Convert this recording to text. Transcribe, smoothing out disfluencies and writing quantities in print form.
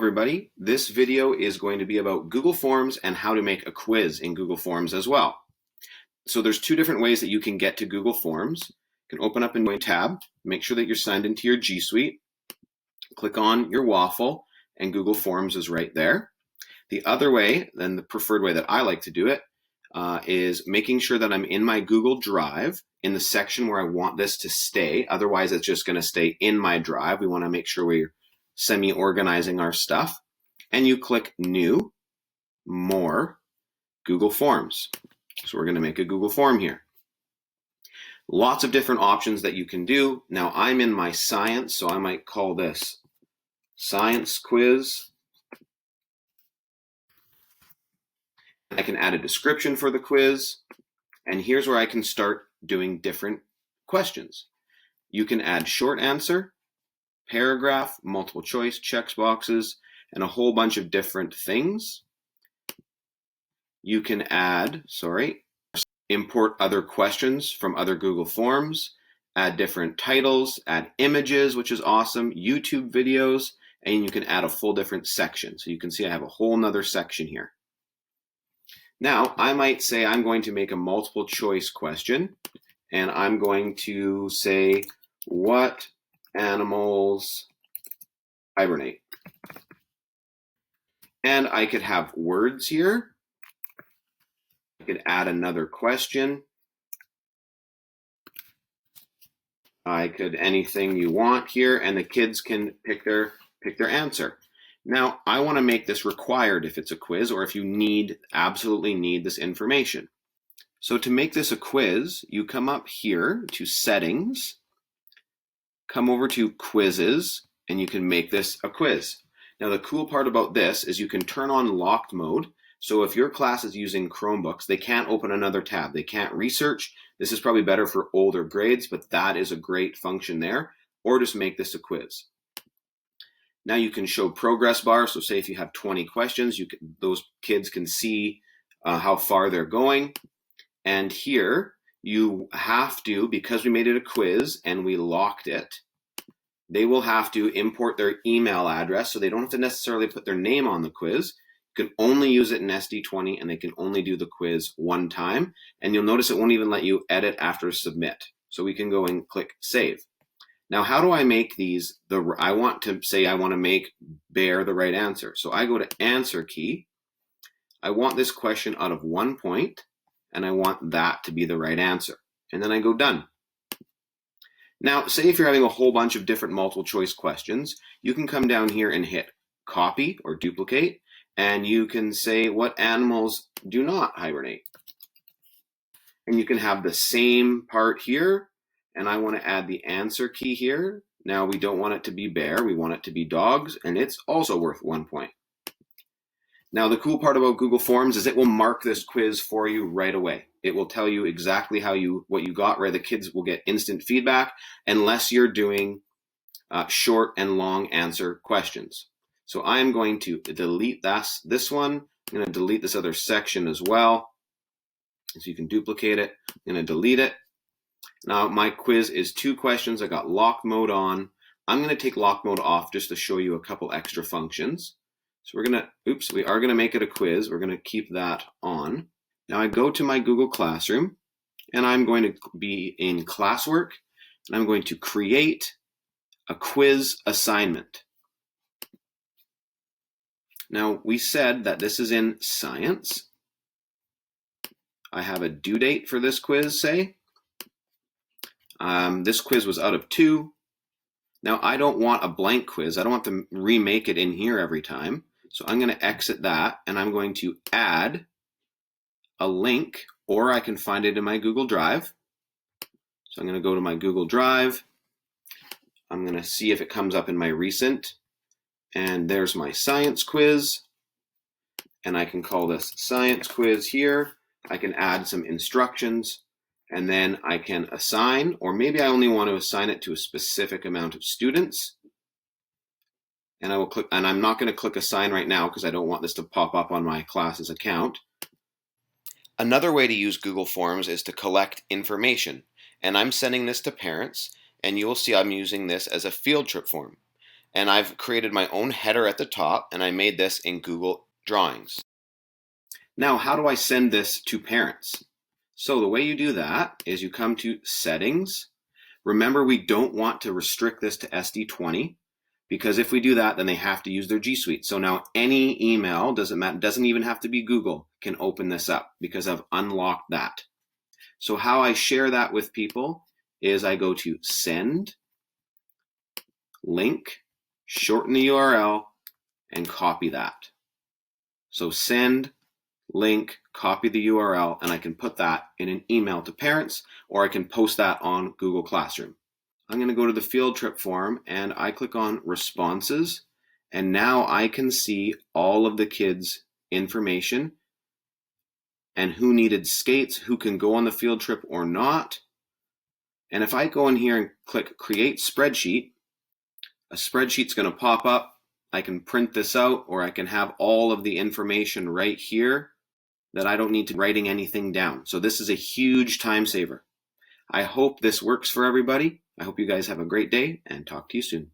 everybody. This video is going to be about Google Forms and how to make a quiz in Google Forms as well. So there's two different ways that you can get to Google Forms. You can open up a new tab, make sure that you're signed into your G Suite, click on your waffle, and Google Forms is right there. The other way, then the preferred way that I like to do it, is making sure that I'm in my Google Drive in the section where I want this to stay. Otherwise, it's just going to stay in my Drive. We want to make sure we're semi-organizing our stuff. And you click New, More, Google Forms. So we're going to make a Google form here. Lots of different options that you can do. Now I'm in my science, so I might call this Science Quiz. I can add a description for the quiz. And here's where I can start doing different questions. You can add short answer, paragraph, multiple choice, checks boxes, and a whole bunch of different things. You can add, import other questions from other Google Forms, add different titles, add images, which is awesome, YouTube videos, and you can add a full different section. So you can see I have a whole nother section here. Now, I might say I'm going to make a multiple choice question, and I'm going to say, what animals hibernate? And I could have words here. I could add another question. I could anything you want here, and the kids can pick their answer. Now, I want to make this required if it's a quiz or if you absolutely need this information. So to make this a quiz, you come up here to Settings, come over to Quizzes, and you can make this a quiz. Now, the cool part about this is you can turn on locked mode. So if your class is using Chromebooks, they can't open another tab. They can't research. This is probably better for older grades, but that is a great function there. Or just make this a quiz. Now you can show progress bar. So say if you have 20 questions, those kids can see how far they're going. And here you have to, because we made it a quiz and we locked it, they will have to import their email address. So they don't have to necessarily put their name on the quiz. You can only use it in SD20 and they can only do the quiz one time. And you'll notice it won't even let you edit after submit. So we can go and click save. Now, how do I make these? I want to make Bear the right answer. So I go to answer key. I want this question out of 1 point, and I want that to be the right answer. And then I go done. Now, say if you're having a whole bunch of different multiple choice questions, you can come down here and hit copy or duplicate, and you can say what animals do not hibernate. And you can have the same part here. And I want to add the answer key here. Now we don't want it to be bear, we want it to be dogs, and it's also worth 1 point. Now the cool part about Google Forms is it will mark this quiz for you right away. It will tell you exactly what you got, where the kids will get instant feedback, unless you're doing short and long answer questions. So I'm going to delete this one. I'm going to delete this other section as well. So you can duplicate it. I'm going to delete it. Now my quiz is 2 questions. I got lock mode on. I'm going to take lock mode off just to show you a couple extra functions. So we are going to make it a quiz. We're going to keep that on. Now I go to my Google Classroom and I'm going to be in classwork and I'm going to create a quiz assignment. Now we said that this is in science. I have a due date for this quiz, say. This quiz was out of 2. Now I don't want a blank quiz. I don't want to remake it in here every time. So I'm going to exit that and I'm going to add a link, or I can find it in my Google Drive. So I'm going to go to my Google Drive. I'm going to see if it comes up in my recent. And there's my science quiz. And I can call this science quiz here. I can add some instructions. And then I can assign, or maybe I only want to assign it to a specific amount of students. And I will click, and I'm not going to click assign right now because I don't want this to pop up on my class's account. Another way to use Google Forms is to collect information. And I'm sending this to parents, and you will see I'm using this as a field trip form. And I've created my own header at the top, and I made this in Google Drawings. Now, how do I send this to parents? So the way you do that is you come to Settings. Remember, we don't want to restrict this to SD20, because if we do that, then they have to use their G Suite. So now any email, doesn't even have to be Google, can open this up because I've unlocked that. So how I share that with people is I go to Send, Link, shorten the URL, and copy that. So send, link, copy the URL, and I can put that in an email to parents, or I can post that on Google Classroom. I'm going to go to the field trip form and I click on responses, and now I can see all of the kids' information and who needed skates, who can go on the field trip or not. And if I go in here and click create spreadsheet, a spreadsheet's going to pop up. I can print this out, or I can have all of the information right here that I don't need to writing anything down. So this is a huge time saver. I hope this works for everybody. I hope you guys have a great day and talk to you soon.